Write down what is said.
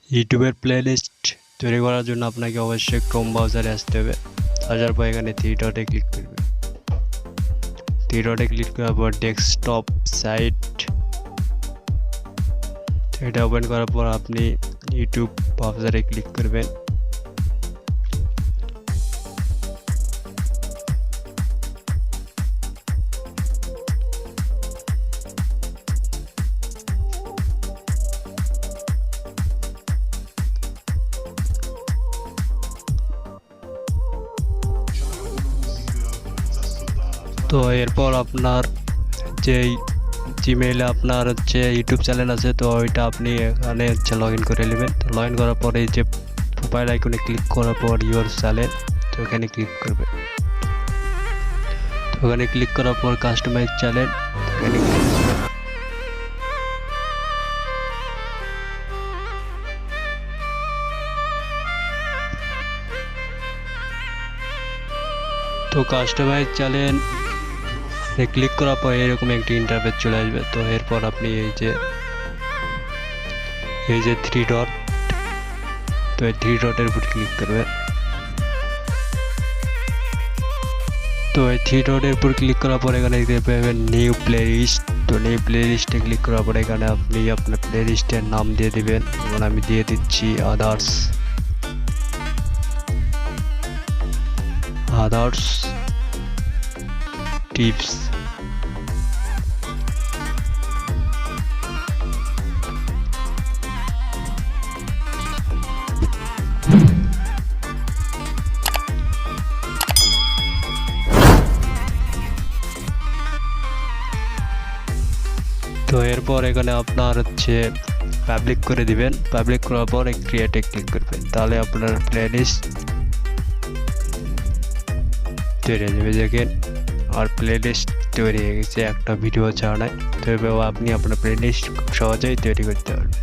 ইউটিউবের প্লেলিস্ট তৈরি করার জন্য আপনাকে অবশ্যই ক্রোম ব্রাউজারে আসতে হবে। আসার পর এখানে থ্রি ডটে ক্লিক করবেন। থ্রি ডটে ক্লিক করার পর ডেস্কটপ সাইট এটা ওপেন করার পর আপনি ইউটিউব ব্রাউজারে ক্লিক করবেন। তো এরপর আপনার যেই জিমেইলে আপনার হচ্ছে ইউটিউব চ্যানেল আছে, তো ওইটা আপনি এখানে হচ্ছে লগ ইন করে নেবেন। তো লগ ইন করার পরে এই যে প্রোফাইল আইকনে ক্লিক করার পর ইউর চ্যানেল, তো এখানে ক্লিক করবেন। তো ওখানে ক্লিক করার পর কাস্টমাইজ চ্যানেল, এখানে ক্লিক করবেন। তো কাস্টমাইজ চ্যানেল ক্লিক করার পর এরকম একটি ইন্টারফেস চলে আসবে। তো এরপর আপনি এই যে থ্রি ডট, তো এই থ্রি ডটের উপর ক্লিক করবেন। তো এই থ্রি ডটের উপর ক্লিক করার পর এখানে দেখতে পাবেন নিউ প্লে লিস্ট। তো নিউ প্লে লিস্টে ক্লিক করার পর এখানে আপনি আপনার প্লে লিস্টের নাম দিয়ে দিবেন। যেমন আমি দিয়ে দিচ্ছি আদার্স টিপস। তো এরপর এখানে আপনার হচ্ছে পাবলিক করে দিবেন। পাবলিক করার পর ক্রিয়েটে ক্লিক করবেন, তাহলে আপনার প্লেলিস্ট তৈরি হয়ে যাবে। দেখেন আর প্লেলিস্ট তৈরি হয়ে গেছে একটা ভিডিও ছাড়া নাই। তো এভাবে আপনি আপনার প্লেলিস্ট খুব সহজেই তৈরি করতে পারবেন।